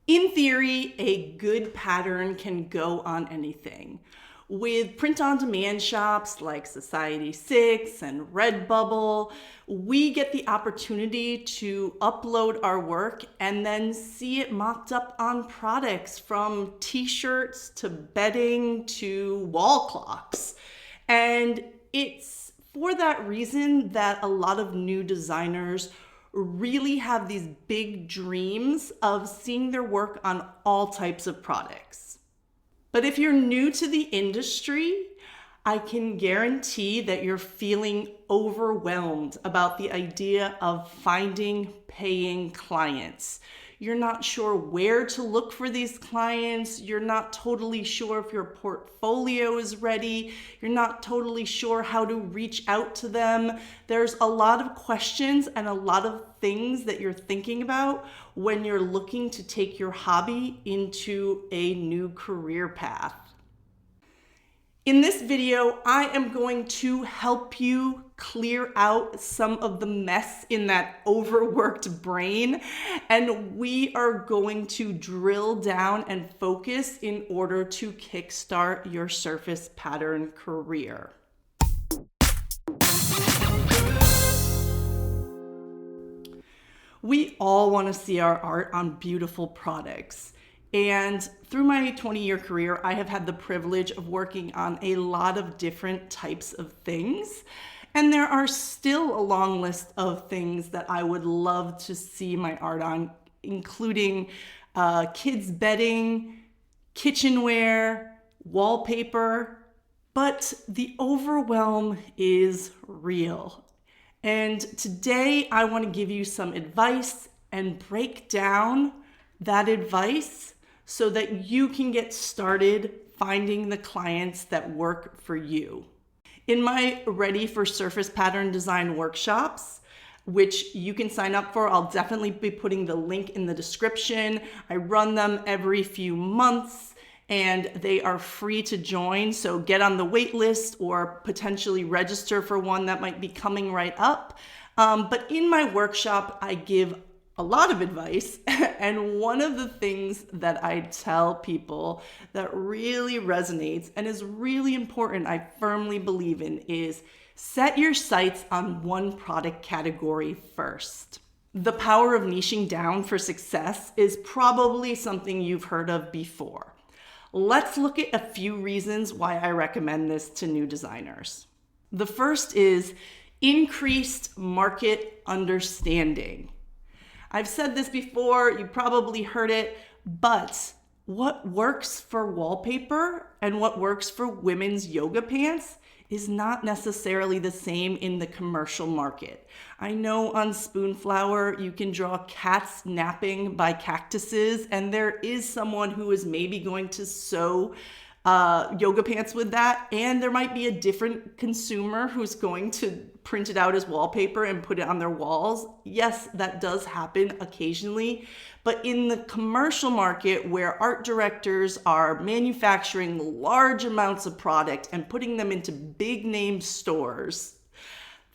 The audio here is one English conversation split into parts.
In theory, a good pattern can go on anything. With print-on-demand shops like Society6 and Redbubble, we get the opportunity to upload our work and then see it mocked up on products, from t-shirts to bedding to wall clocks. And it's for that reason that a lot of new designers really have these big dreams of seeing their work on all types of products. But if you're new to the industry, I can guarantee that you're feeling overwhelmed about the idea of finding paying clients. You're not sure where to look for these clients. You're not totally sure if your portfolio is ready. You're not totally sure how to reach out to them. There's a lot of questions and a lot of things that you're thinking about when you're looking to take your hobby into a new career path. In this video, I am going to help you clear out some of the mess in that overworked brain, and we are going to drill down and focus in order to kickstart your surface pattern career. We all want to see our art on beautiful products. And through my 20-year career, I have had the privilege of working on a lot of different types of things. And there are still a long list of things that I would love to see my art on, including kids' bedding, kitchenware, wallpaper. But the overwhelm is real. And today I want to give you some advice and break down that advice so that you can get started finding the clients that work for you. In my Ready for Surface Pattern Design workshops, which you can sign up for, I'll definitely be putting the link in the description. I run them every few months and they are free to join. So get on the wait list or potentially register for one that might be coming right up. But in my workshop, I give a lot of advice. And one of the things that I tell people that really resonates and is really important, I firmly believe in, is set your sights on one product category first. The power of niching down for success is probably something you've heard of before. Let's look at a few reasons why I recommend this to new designers. The first is increased market understanding. I've said this before, you probably heard it, but what works for wallpaper and what works for women's yoga pants is not necessarily the same in the commercial market. I know on Spoonflower you can draw cats napping by cactuses, and there is someone who is maybe going to sew yoga pants with that, and there might be a different consumer who's going to print it out as wallpaper and put it on their walls. Yes, that does happen occasionally, but in the commercial market where art directors are manufacturing large amounts of product and putting them into big name stores,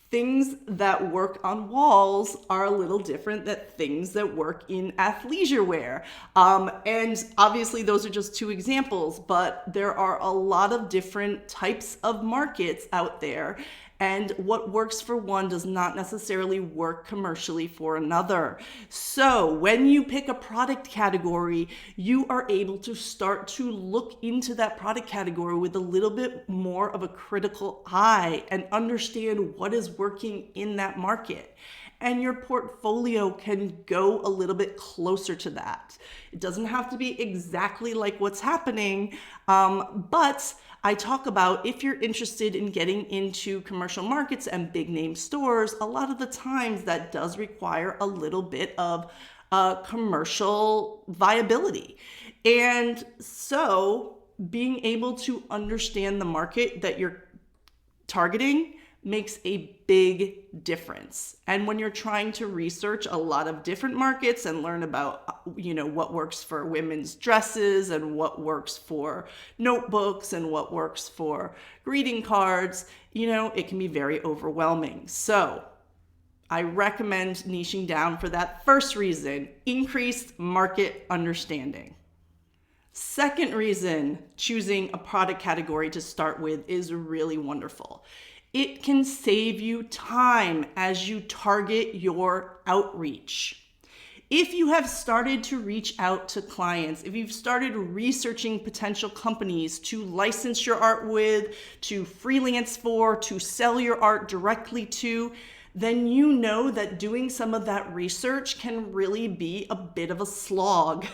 things that work on walls are a little different than things that work in athleisure wear. And obviously those are just two examples, but there are a lot of different types of markets out there. And what works for one does not necessarily work commercially for another. So when you pick a product category, you are able to start to look into that product category with a little bit more of a critical eye and understand what is working in that market. And your portfolio can go a little bit closer to that. It doesn't have to be exactly like what's happening, but I talk about if you're interested in getting into commercial markets and big name stores, a lot of the times that does require a little bit of commercial viability. And so being able to understand the market that you're targeting makes a big difference. And when you're trying to research a lot of different markets and learn about, what works for women's dresses and what works for notebooks and what works for greeting cards, it can be very overwhelming. So I recommend niching down for that first reason, increased market understanding. Second reason choosing a product category to start with is really wonderful. It can save you time as you target your outreach. If you have started to reach out to clients, if you've started researching potential companies to license your art with, to freelance for, to sell your art directly to, then you know that doing some of that research can really be a bit of a slog.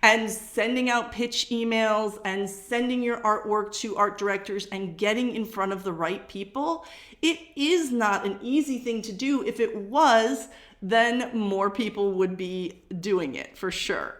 And sending out pitch emails and sending your artwork to art directors and getting in front of the right people, it is not an easy thing to do. If it was, then more people would be doing it for sure.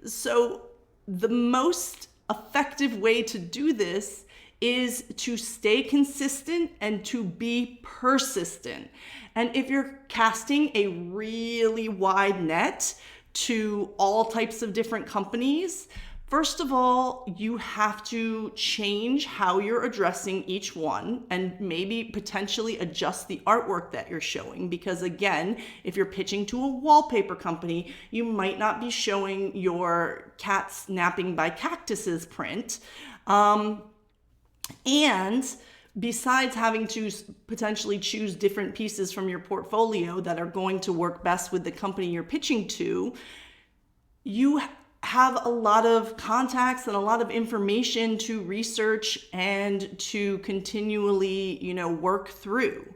So the most effective way to do this is to stay consistent and to be persistent. And if you're casting a really wide net to all types of different companies, first of all, you have to change how you're addressing each one and maybe potentially adjust the artwork that you're showing. Because again, if you're pitching to a wallpaper company, you might not be showing your cats napping by cactuses print. And besides having to potentially choose different pieces from your portfolio that are going to work best with the company you're pitching to, you have a lot of contacts and a lot of information to research and to continually, work through.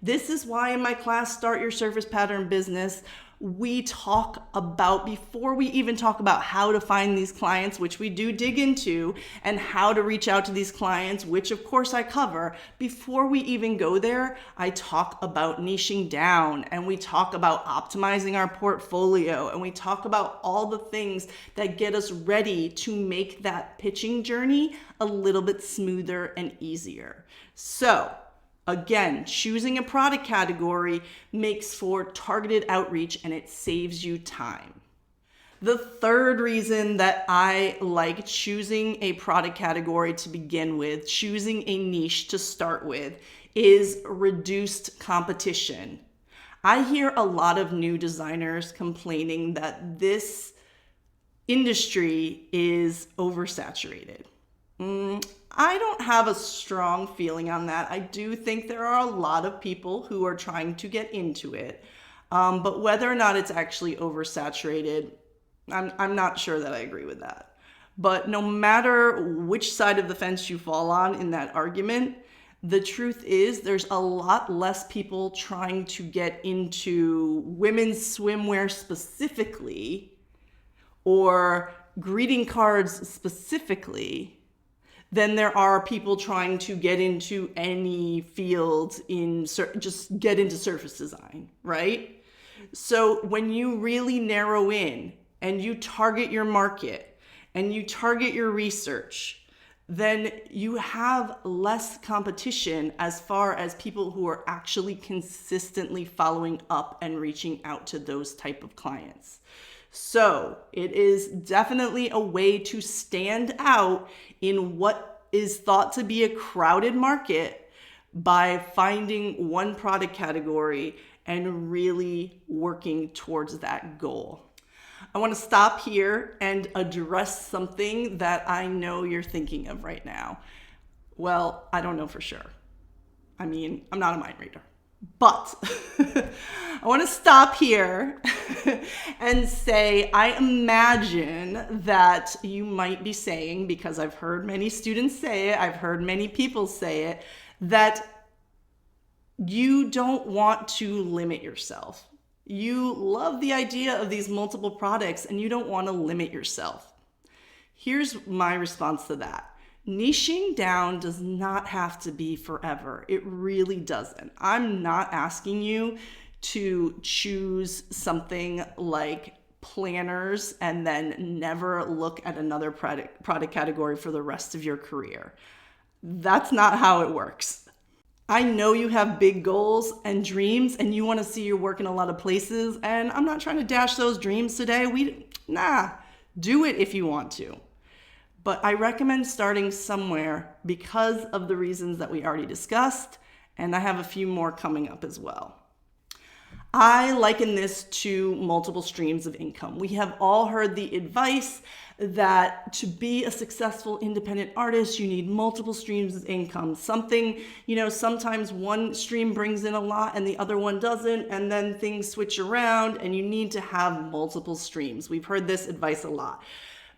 This is why in my class, Start Your Surface Pattern Business, we talk about, before we even talk about how to find these clients, which we do dig into, and how to reach out to these clients, which of course I cover, before we even go there, I talk about niching down, and we talk about optimizing our portfolio, and we talk about all the things that get us ready to make that pitching journey a little bit smoother and easier. So, again, choosing a product category makes for targeted outreach and it saves you time. The third reason that I like choosing a product category to begin with, choosing a niche to start with, is reduced competition. I hear a lot of new designers complaining that this industry is oversaturated. I don't have a strong feeling on that. I do think there are a lot of people who are trying to get into it, but whether or not it's actually oversaturated, I'm not sure that I agree with that. But no matter which side of the fence you fall on in that argument, the truth is there's a lot less people trying to get into women's swimwear specifically, or greeting cards specifically, than there are people trying to get into any field just get into surface design, right? So when you really narrow in and you target your market and you target your research, then you have less competition as far as people who are actually consistently following up and reaching out to those type of clients. So it is definitely a way to stand out in what is thought to be a crowded market by finding one product category and really working towards that goal. I want to stop here and address something that I know you're thinking of right now. Well, I don't know for sure. I'm not a mind reader. But I want to stop here and say, I imagine that you might be saying, because I've heard many students say it, I've heard many people say it, that you don't want to limit yourself. You love the idea of these multiple products and you don't want to limit yourself. Here's my response to that. Niching down does not have to be forever. It really doesn't. I'm not asking you to choose something like planners and then never look at another product category for the rest of your career. That's not how it works. I know you have big goals and dreams and you want to see your work in a lot of places, and I'm not trying to dash those dreams today. Do it if you want to. But I recommend starting somewhere because of the reasons that we already discussed, and I have a few more coming up as well. I liken this to multiple streams of income. We have all heard the advice that to be a successful independent artist, you need multiple streams of income. Something, sometimes one stream brings in a lot and the other one doesn't, and then things switch around and you need to have multiple streams. We've heard this advice a lot.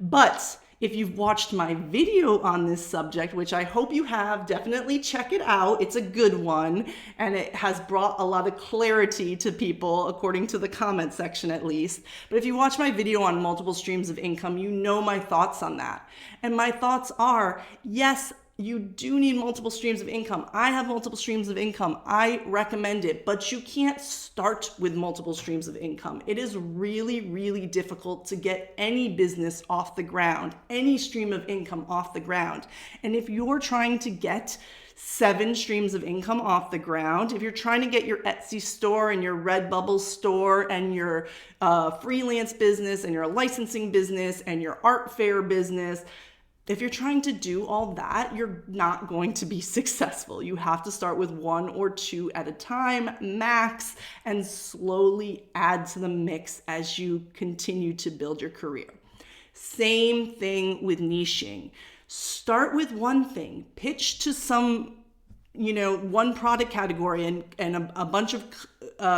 But if you've watched my video on this subject, which I hope you have, definitely check it out. It's a good one, and it has brought a lot of clarity to people, according to the comment section at least. But if you watch my video on multiple streams of income, you know my thoughts on that. And my thoughts are, yes, you do need multiple streams of income. I have multiple streams of income. I recommend it, but you can't start with multiple streams of income. It is really, really difficult to get any business off the ground, any stream of income off the ground. And if you're trying to get 7 streams of income off the ground, if you're trying to get your Etsy store and your Redbubble store and your freelance business and your licensing business and your art fair business, if you're trying to do all that, you're not going to be successful. You have to start with 1 or 2 at a time, max, and slowly add to the mix as you continue to build your career. Same thing with niching. Start with one thing, pitch to some, one product category and a bunch of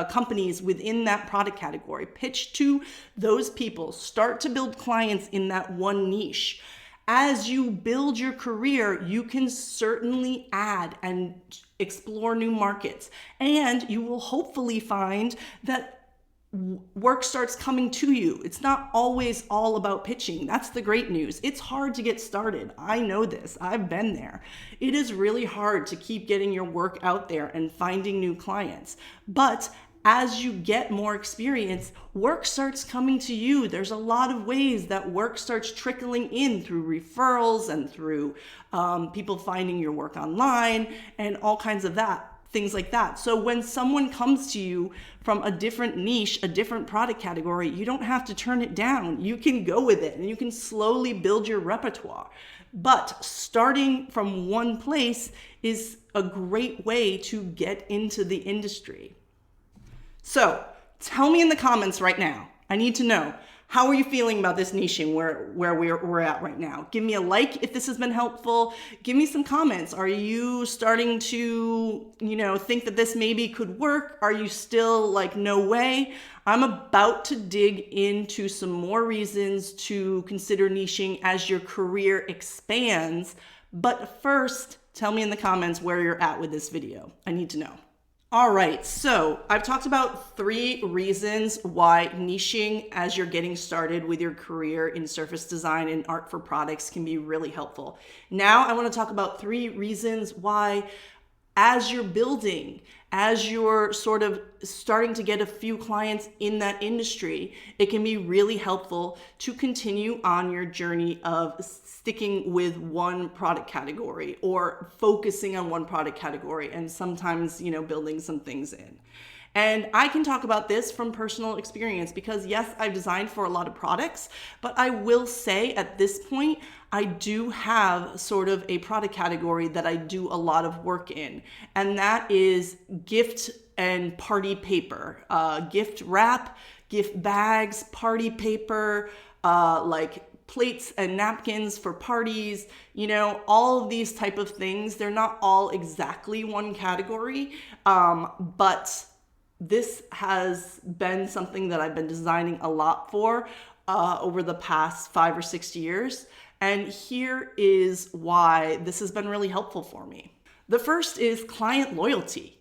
companies within that product category. Pitch to those people. Start to build clients in that one niche. As you build your career, you can certainly add and explore new markets, and you will hopefully find that work starts coming to you. It's not always all about pitching. That's the great news. It's hard to get started. I know this. I've been there. It is really hard to keep getting your work out there and finding new clients. But as you get more experience, work starts coming to you. There's a lot of ways that work starts trickling in through referrals and through people finding your work online and all kinds of things like that. So when someone comes to you from a different niche, a different product category, you don't have to turn it down. You can go with it and you can slowly build your repertoire. But starting from one place is a great way to get into the industry. So tell me in the comments right now. I need to know, how are you feeling about this niching where we're at right now? Give me a like if this has been helpful. Give me some comments. Are you starting to, think that this maybe could work? Are you still like, no way? I'm about to dig into some more reasons to consider niching as your career expands. But first, tell me in the comments where you're at with this video. I need to know. All right, so I've talked about 3 reasons why niching as you're getting started with your career in surface design and art for products can be really helpful. Now I want to talk about 3 reasons why as you're building, as you're sort of starting to get a few clients in that industry, it can be really helpful to continue on your journey of sticking with one product category or focusing on one product category and sometimes, building some things in. And I can talk about this from personal experience because yes, I've designed for a lot of products, but I will say at this point, I do have sort of a product category that I do a lot of work in, and that is gift and party paper, gift wrap, gift bags, party paper, like plates and napkins for parties, all of these type of things. They're not all exactly one category, but this has been something that I've been designing a lot for over the past 5 or 6 years. And here is why this has been really helpful for me. The first is client loyalty.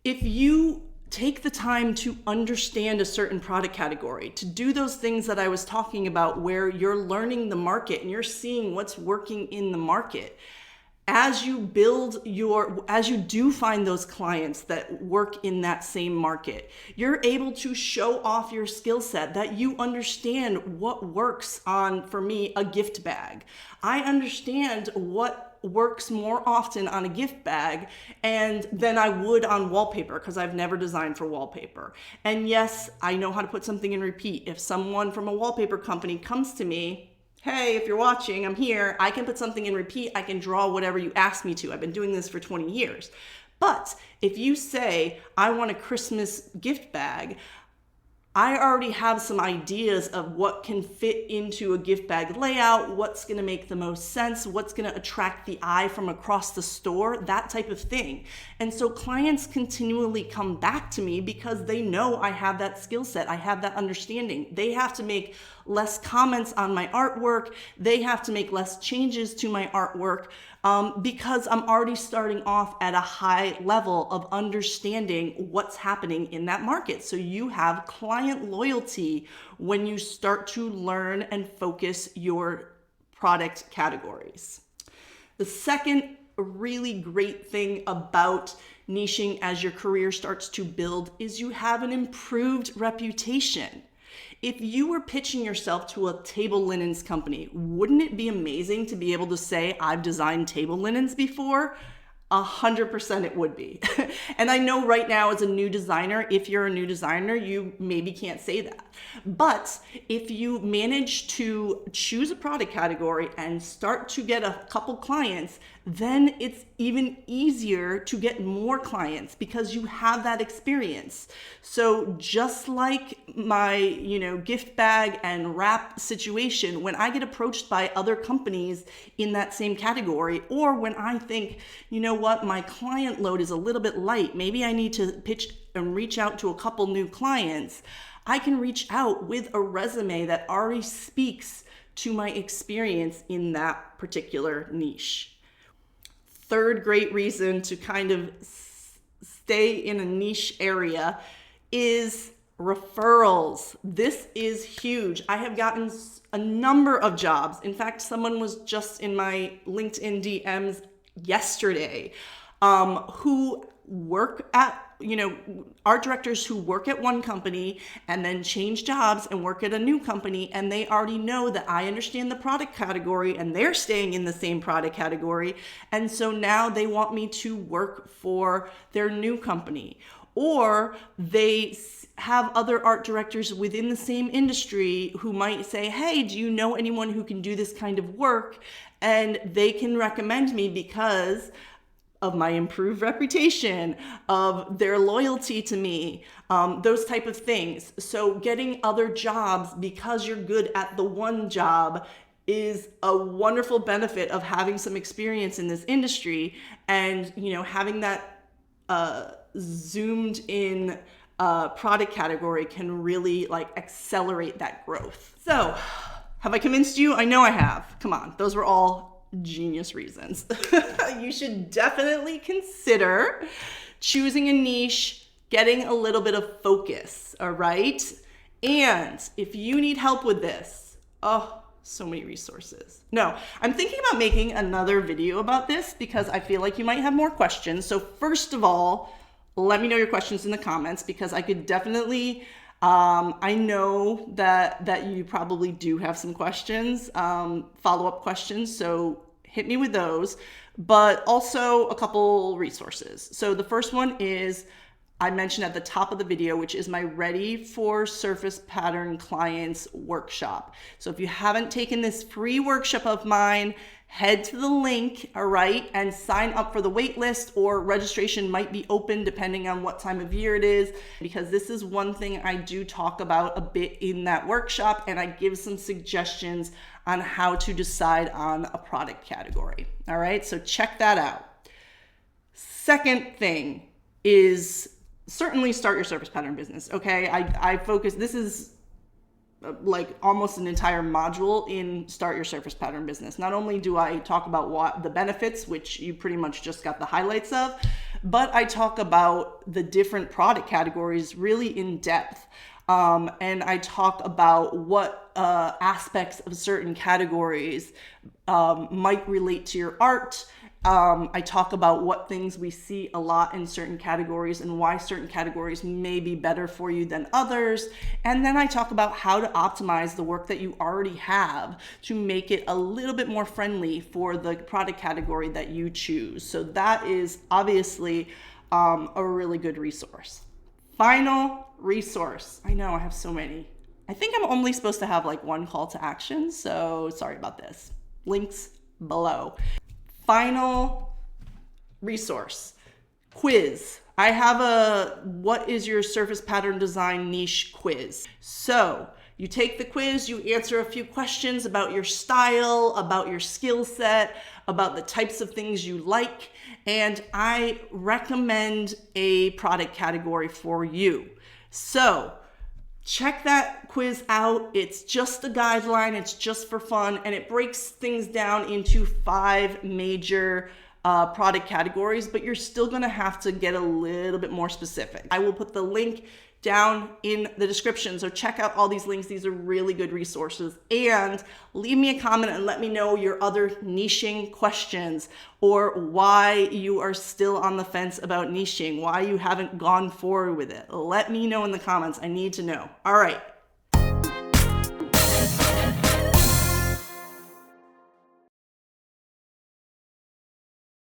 If you take the time to understand a certain product category, to do those things that I was talking about where you're learning the market and you're seeing what's working in the market, as you do find those clients that work in that same market, you're able to show off your skill set, that you understand what works on, for me, a gift bag. I understand what works more often on a gift bag than I would on wallpaper because I've never designed for wallpaper. And yes, I know how to put something in repeat. If someone from a wallpaper company comes to me, hey, if you're watching, I'm here. I can put something in repeat. I can draw whatever you ask me to. I've been doing this for 20 years. But if you say, I want a Christmas gift bag, I already have some ideas of what can fit into a gift bag layout, what's gonna make the most sense, what's gonna attract the eye from across the store, that type of thing. And so clients continually come back to me because they know I have that skill set, I have that understanding. They have to make less comments on my artwork, they have to make less changes to my artwork, because I'm already starting off at a high level of understanding what's happening in that market. So you have client loyalty when you start to learn and focus your product categories. The second really great thing about niching as your career starts to build is you have an improved reputation. If you were pitching yourself to a table linens company, wouldn't it be amazing to be able to say, I've designed table linens before? 100% it would be. And I know right now as a new designer, if you're a new designer, you maybe can't say that. But if you manage to choose a product category and start to get a couple clients, then it's even easier to get more clients because you have that experience. So just like my, gift bag and wrap situation, when I get approached by other companies in that same category, or when I think, my client load is a little bit light, maybe I need to pitch and reach out to a couple new clients, I can reach out with a resume that already speaks to my experience in that particular niche. Third great reason to kind of stay in a niche area is referrals. This is huge. I have gotten a number of jobs. In fact, someone was just in my LinkedIn DMs yesterday who work at, art directors who work at one company and then change jobs and work at a new company, and they already know that I understand the product category and they're staying in the same product category, and so now they want me to work for their new company. Or they have other art directors within the same industry who might say, hey, do you know anyone who can do this kind of work? And they can recommend me because of my improved reputation, of their loyalty to me, those type of things. So getting other jobs because you're good at the one job is a wonderful benefit of having some experience in this industry, and having that zoomed in product category can really accelerate that growth. So have I convinced you? I know I have. Come on, those were all genius reasons. You should definitely consider choosing a niche, getting a little bit of focus, all right? And if you need help with this, so many resources. No, I'm thinking about making another video about this because I feel like you might have more questions. So first of all, let me know your questions in the comments, because I could definitely, I know that you probably do have some questions, follow-up questions, so hit me with those, but also a couple resources. So the first one is, I mentioned at the top of the video, which is my Ready for Surface Pattern Clients workshop. So if you haven't taken this free workshop of mine, head to the link, all right, and sign up for the wait list, or registration might be open depending on what time of year it is, because this is one thing I do talk about a bit in that workshop, and I give some suggestions on how to decide on a product category. All right, so check that out. Second thing is certainly start your surface pattern business. Okay, I focus, this is like almost an entire module in Start Your Surface Pattern Business. Not only do I talk about what the benefits, which you pretty much just got the highlights of, but I talk about the different product categories really in depth. And I talk about what aspects of certain categories might relate to your art. I talk about what things we see a lot in certain categories and why certain categories may be better for you than others. And then I talk about how to optimize the work that you already have to make it a little bit more friendly for the product category that you choose. So that is obviously a really good resource. Final resource. I know I have so many. I think I'm only supposed to have like one call to action, so sorry about this. Links below. Final resource. quiz. I have a what is your surface pattern design niche quiz. So you take the quiz, you answer a few questions about your style, about your skill set, about the types of things you like, and I recommend a product category for you. So check that quiz out. It's just a guideline, it's just for fun, and it breaks things down into 5 major product categories, but you're still gonna have to get a little bit more specific. I will put the link down in the description, so check out all these links. These are really good resources. And leave me a comment and let me know your other niching questions, or why you are still on the fence about niching, why you haven't gone forward with it. Let me know in the comments. I need to know. All right,